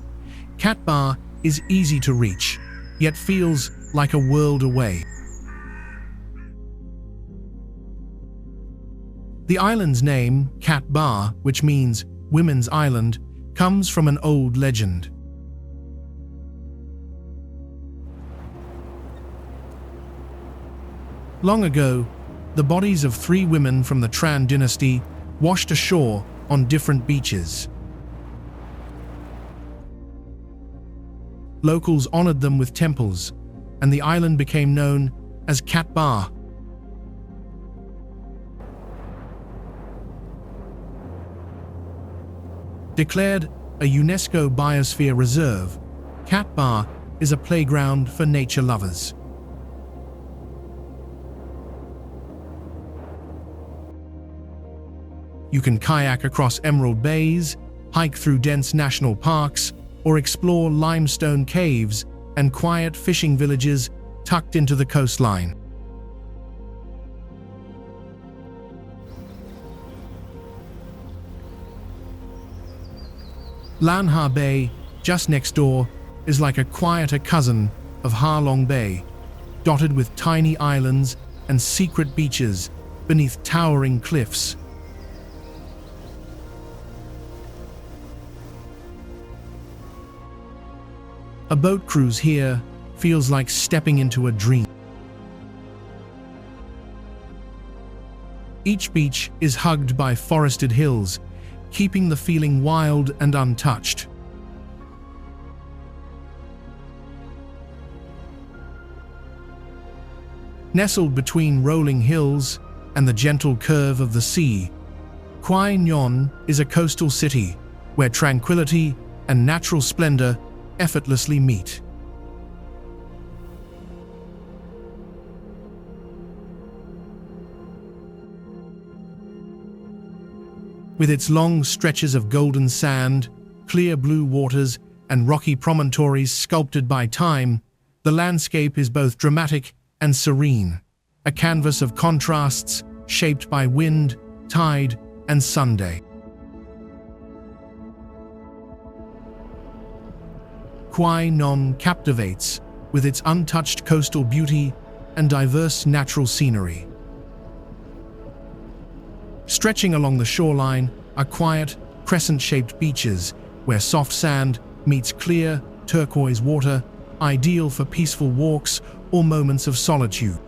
[SPEAKER 1] Cat Ba is easy to reach, yet feels like a world away. The island's name, Cat Ba, which means Women's Island, comes from an old legend. Long ago, the bodies of 3 women from the Tran dynasty washed ashore on different beaches. Locals honored them with temples, and the island became known as Cat Ba. Declared a UNESCO Biosphere Reserve, Cat Ba is a playground for nature lovers. You can kayak across emerald bays, hike through dense national parks, or explore limestone caves and quiet fishing villages tucked into the coastline. Lan Ha Bay, just next door, is like a quieter cousin of Ha Long Bay, dotted with tiny islands and secret beaches beneath towering cliffs. A boat cruise here feels like stepping into a dream. Each beach is hugged by forested hills, keeping the feeling wild and untouched. Nestled between rolling hills and the gentle curve of the sea, Quy Nhon is a coastal city where tranquility and natural splendor effortlessly meet. With its long stretches of golden sand, clear blue waters, and rocky promontories sculpted by time, the landscape is both dramatic and serene, a canvas of contrasts shaped by wind, tide, and sunday. Quy Nhon captivates with its untouched coastal beauty and diverse natural scenery. Stretching along the shoreline are quiet, crescent-shaped beaches where soft sand meets clear, turquoise water, ideal for peaceful walks or moments of solitude.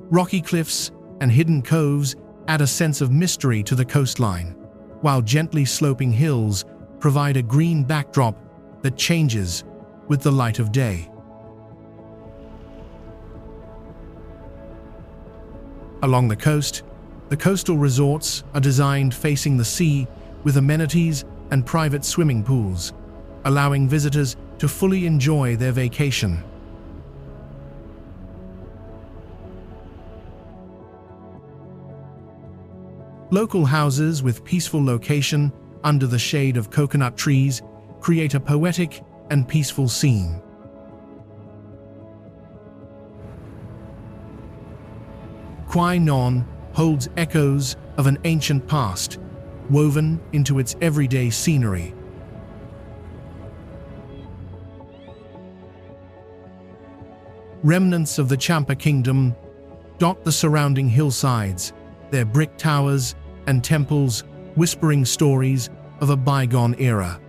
[SPEAKER 1] Rocky cliffs and hidden coves add a sense of mystery to the coastline, while gently sloping hills provide a green backdrop that changes with the light of day. Along the coast, the coastal resorts are designed facing the sea with amenities and private swimming pools, allowing visitors to fully enjoy their vacation. Local houses with peaceful location under the shade of coconut trees create a poetic and peaceful scene. Quy Nhon holds echoes of an ancient past, woven into its everyday scenery. Remnants of the Champa kingdom dot the surrounding hillsides, their brick towers and temples whispering stories of a bygone era.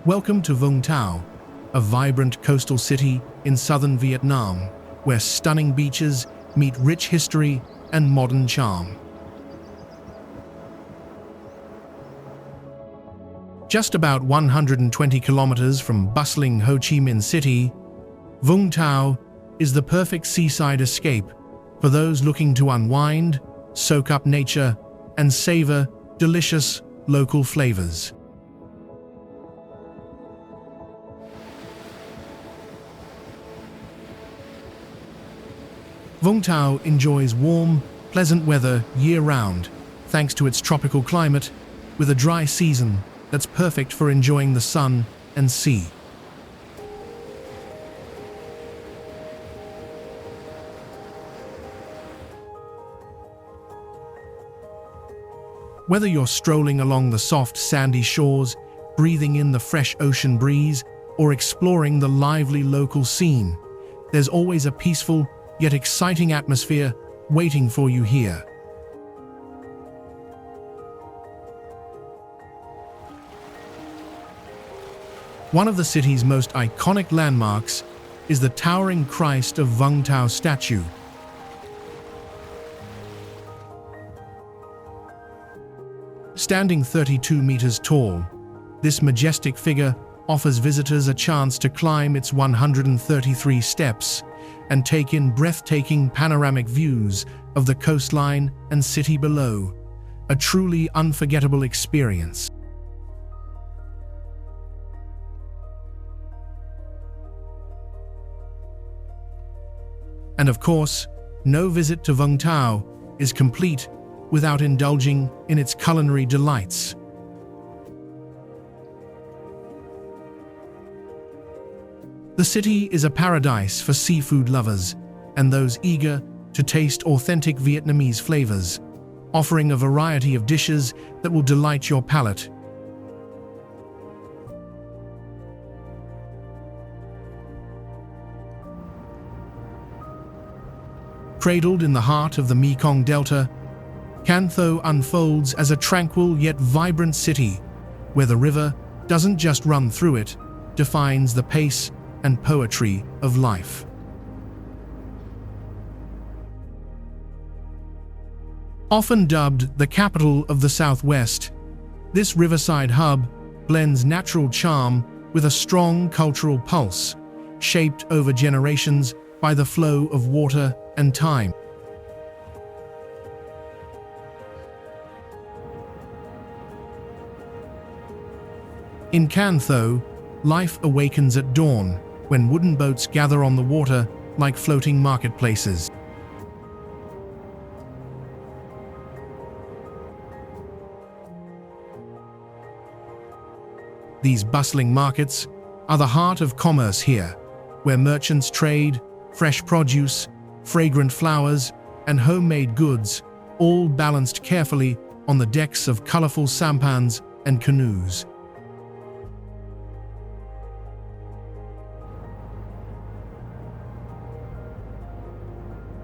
[SPEAKER 1] Welcome to Vung Tau, a vibrant coastal city in southern Vietnam, where stunning beaches meet rich history and modern charm. Just about 120 kilometers from bustling Ho Chi Minh City, Vung Tau is the perfect seaside escape for those looking to unwind, soak up nature, and savor delicious local flavors. Vung Tau enjoys warm, pleasant weather year-round, thanks to its tropical climate, with a dry season that's perfect for enjoying the sun and sea. Whether you're strolling along the soft sandy shores, breathing in the fresh ocean breeze, or exploring the lively local scene, there's always a peaceful yet exciting atmosphere waiting for you here. One of the city's most iconic landmarks is the towering Christ of Vung Tau statue. Standing 32 meters tall, this majestic figure offers visitors a chance to climb its 133 steps and take in breathtaking panoramic views of the coastline and city below, a truly unforgettable experience. And of course, no visit to Vung Tau is complete without indulging in its culinary delights. The city is a paradise for seafood lovers and those eager to taste authentic Vietnamese flavors, offering a variety of dishes that will delight your palate. Cradled in the heart of the Mekong Delta, Can Tho unfolds as a tranquil yet vibrant city, where the river doesn't just run through it, defines the pace and poetry of life. Often dubbed the capital of the Southwest, this riverside hub blends natural charm with a strong cultural pulse, shaped over generations by the flow of water and time. In Can Tho, life awakens at dawn, when wooden boats gather on the water like floating marketplaces. These bustling markets are the heart of commerce here, where merchants trade fresh produce, fragrant flowers, and homemade goods, all balanced carefully on the decks of colorful sampans and canoes.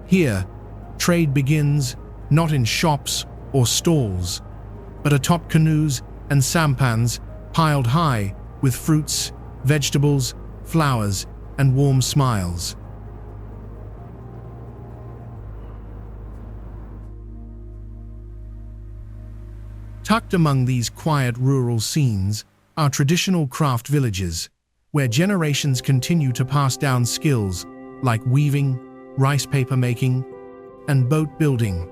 [SPEAKER 1] Here, trade begins not in shops or stalls, but atop canoes and sampans piled high with fruits, vegetables, flowers, and warm smiles. Tucked among these quiet rural scenes are traditional craft villages, where generations continue to pass down skills like weaving, rice paper making, and boat building,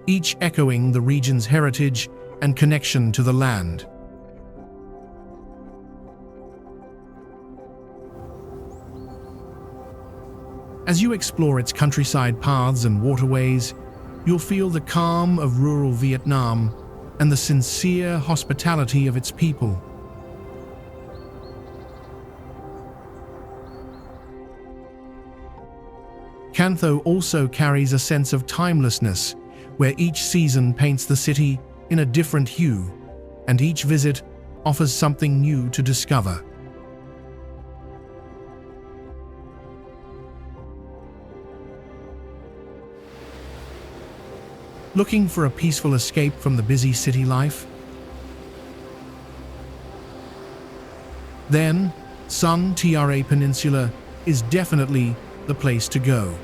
[SPEAKER 1] each echoing the region's heritage and connection to the land. As you explore its countryside paths and waterways, you'll feel the calm of rural Vietnam and the sincere hospitality of its people. Can Tho also carries a sense of timelessness, where each season paints the city in a different hue, and each visit offers something new to discover. Looking for a peaceful escape from the busy city life? Then, Sun Tra Peninsula is definitely the place to go.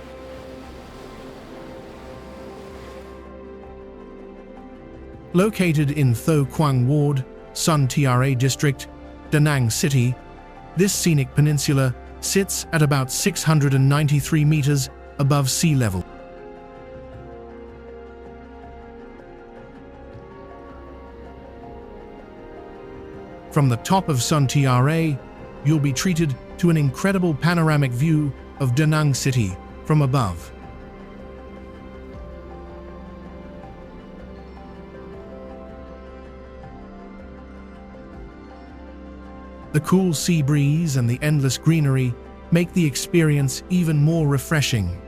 [SPEAKER 1] Located in Tho Quang Ward, Sun Tra District, Da Nang City, this scenic peninsula sits at about 693 meters above sea level. From the top of Sun Tra, you'll be treated to an incredible panoramic view of Da Nang City from above. The cool sea breeze and the endless greenery make the experience even more refreshing.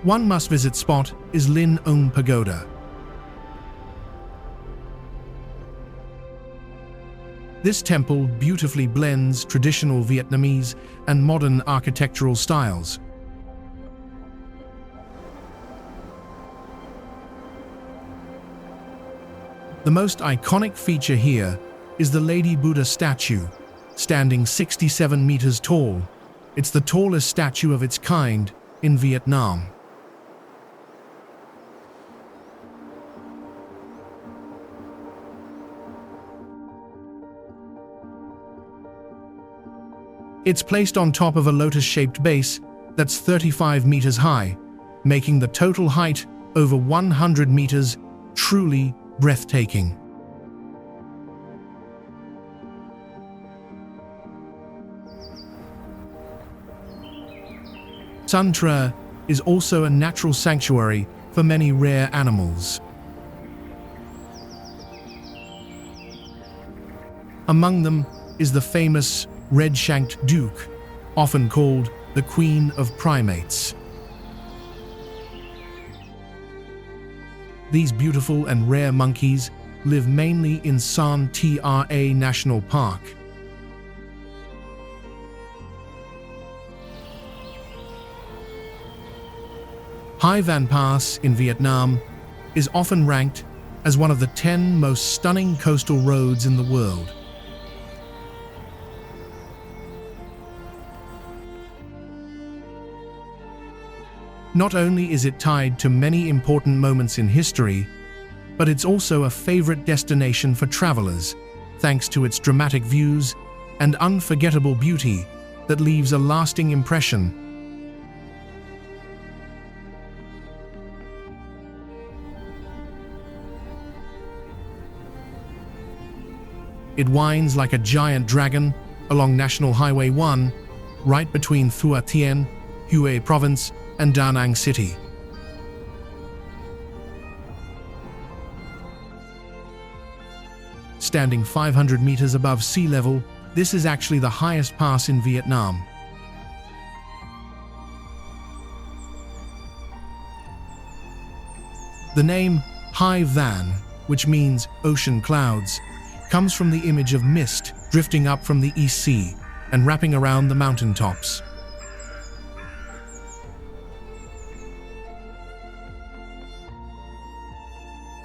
[SPEAKER 1] One must-visit spot is Lin Ong Pagoda. This temple beautifully blends traditional Vietnamese and modern architectural styles. The most iconic feature here is the Lady Buddha statue, standing 67 meters tall. It's the tallest statue of its kind in Vietnam. It's placed on top of a lotus-shaped base that's 35 meters high, making the total height over 100 meters truly breathtaking. Sun Tra is also a natural sanctuary for many rare animals. Among them is the famous red-shanked duke, often called the Queen of Primates. These beautiful and rare monkeys live mainly in San Tra National Park. Hai Van Pass in Vietnam is often ranked as one of the 10 most stunning coastal roads in the world. Not only is it tied to many important moments in history, but it's also a favorite destination for travelers, thanks to its dramatic views and unforgettable beauty that leaves a lasting impression. It winds like a giant dragon along National Highway 1, right between Thua Thien, Hue Province, and Da Nang City. Standing 500 meters above sea level, this is actually the highest pass in Vietnam. The name Hai Van, which means ocean clouds, comes from the image of mist drifting up from the East Sea and wrapping around the mountaintops.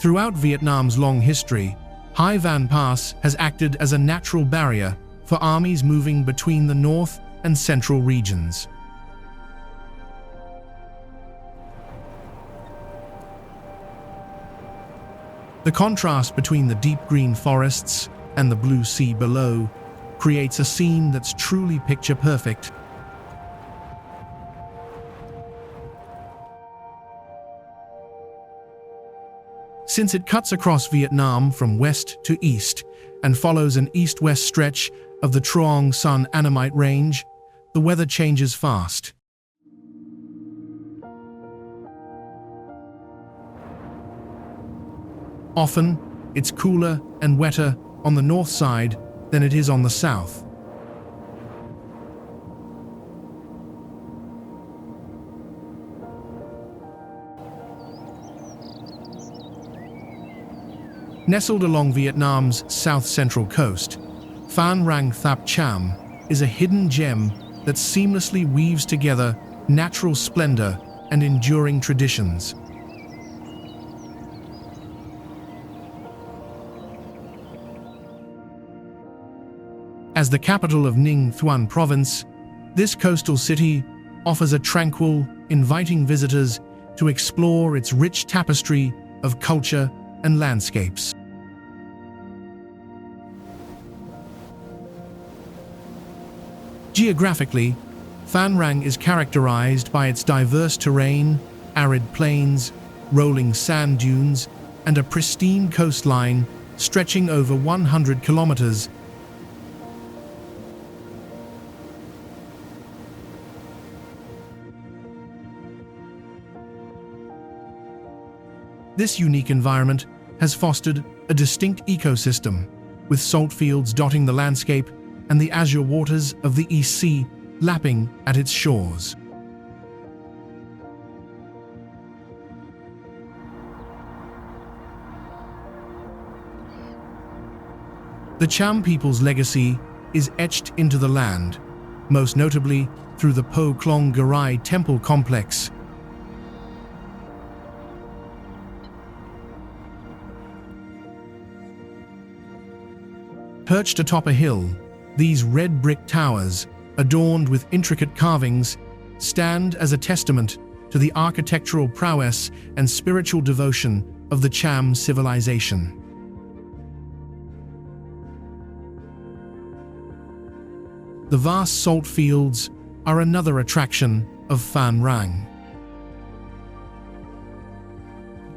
[SPEAKER 1] Throughout Vietnam's long history, Hai Van Pass has acted as a natural barrier for armies moving between the north and central regions. The contrast between the deep green forests and the blue sea below creates a scene that's truly picture-perfect. Since it cuts across Vietnam from west to east and follows an east-west stretch of the Truong Son Annamite Range, the weather changes fast. Often, it's cooler and wetter on the north side than it is on the south. Nestled along Vietnam's south-central coast, Phan Rang Thap Cham is a hidden gem that seamlessly weaves together natural splendor and enduring traditions. As the capital of Ninh Thuan Province, this coastal city offers a tranquil, inviting visitors to explore its rich tapestry of culture and landscapes. Geographically, Phan Rang is characterized by its diverse terrain, arid plains, rolling sand dunes, and a pristine coastline stretching over 100 kilometers. This unique environment has fostered a distinct ecosystem, with salt fields dotting the landscape and the azure waters of the East Sea lapping at its shores. The Cham people's legacy is etched into the land, most notably through the Po Klong Garai temple complex. Perched atop a hill, these red brick towers, adorned with intricate carvings, stand as a testament to the architectural prowess and spiritual devotion of the Cham civilization. The vast salt fields are another attraction of Phan Rang.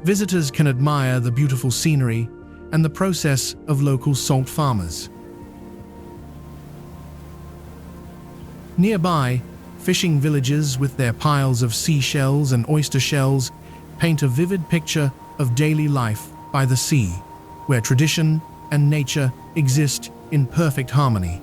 [SPEAKER 1] Visitors can admire the beautiful scenery and the process of local salt farmers. Nearby, fishing villages with their piles of seashells and oyster shells paint a vivid picture of daily life by the sea, where tradition and nature exist in perfect harmony.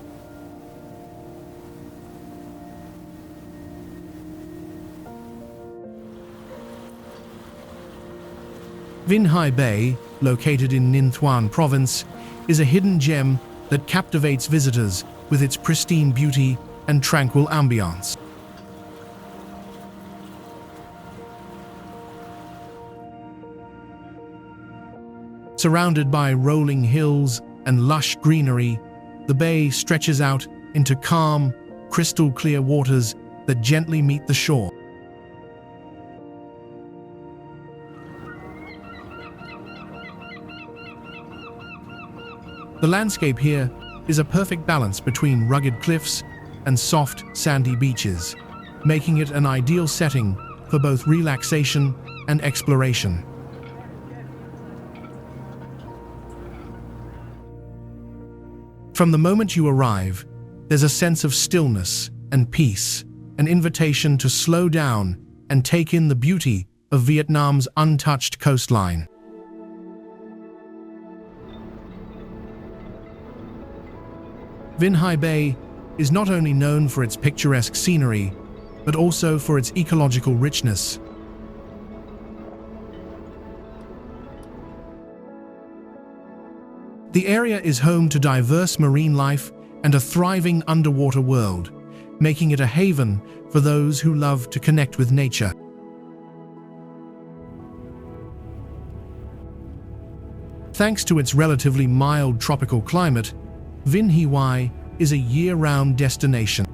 [SPEAKER 1] Vinh Hai Bay, located in Ninh Thuan province, is a hidden gem that captivates visitors with its pristine beauty and tranquil ambiance. Surrounded by rolling hills and lush greenery, the bay stretches out into calm, crystal-clear waters that gently meet the shore. The landscape here is a perfect balance between rugged cliffs and soft, sandy beaches, making it an ideal setting for both relaxation and exploration. From the moment you arrive, there's a sense of stillness and peace, an invitation to slow down and take in the beauty of Vietnam's untouched coastline. Vinh Hai Bay is not only known for its picturesque scenery, but also for its ecological richness. The area is home to diverse marine life and a thriving underwater world, making it a haven for those who love to connect with nature. Thanks to its relatively mild tropical climate, Vinh Hai is a year-round destination.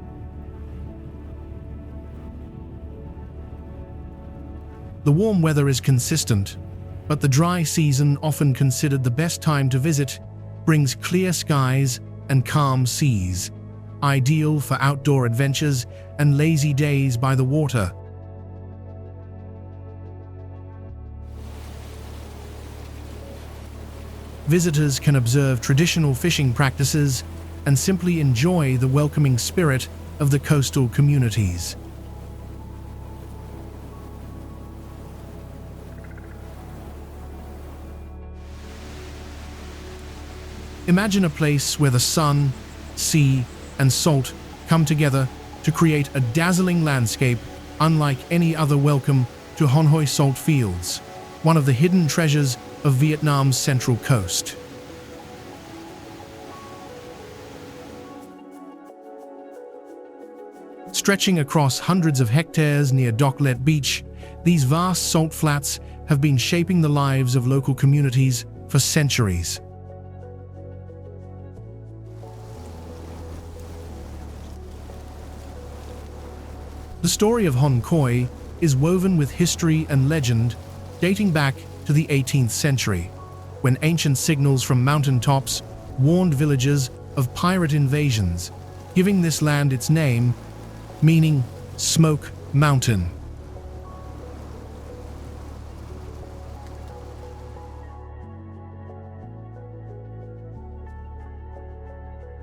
[SPEAKER 1] The warm weather is consistent, but the dry season, often considered the best time to visit, brings clear skies and calm seas, ideal for outdoor adventures and lazy days by the water. Visitors can observe traditional fishing practices and simply enjoy the welcoming spirit of the coastal communities. Imagine a place where the sun, sea, and salt come together to create a dazzling landscape unlike any other. Welcome to Hon Hoi Salt Fields, one of the hidden treasures of Vietnam's central coast. Stretching across hundreds of hectares near Doc Let Beach, these vast salt flats have been shaping the lives of local communities for centuries. The story of Hon Khoi is woven with history and legend, dating back to the 18th century, when ancient signals from mountain tops warned villagers of pirate invasions, giving this land its name, meaning Smoke Mountain.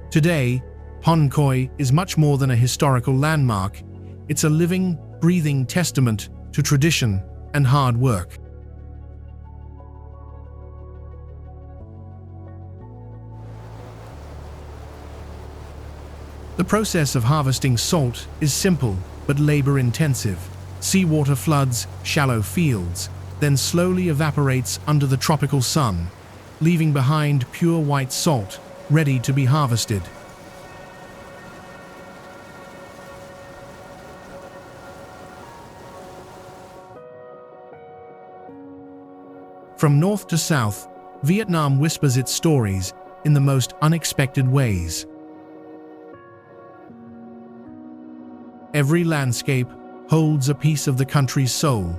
[SPEAKER 1] Today, Hon Khoi is much more than a historical landmark. It's a living, breathing testament to tradition and hard work. The process of harvesting salt is simple but labor-intensive. Seawater floods shallow fields, then slowly evaporates under the tropical sun, leaving behind pure white salt, ready to be harvested. From north to south, Vietnam whispers its stories in the most unexpected ways. Every landscape holds a piece of the country's soul,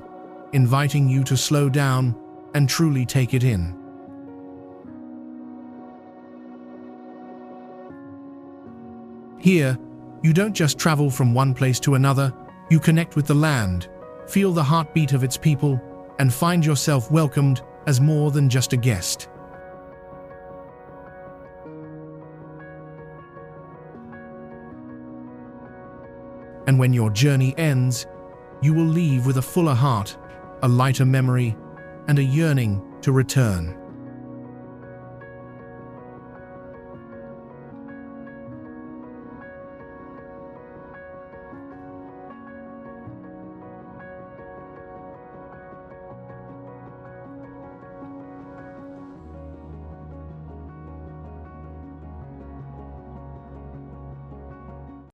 [SPEAKER 1] inviting you to slow down and truly take it in. Here, you don't just travel from one place to another, you connect with the land, feel the heartbeat of its people, and find yourself welcomed as more than just a guest. And when your journey ends, you will leave with a fuller heart, a lighter memory, and a yearning to return.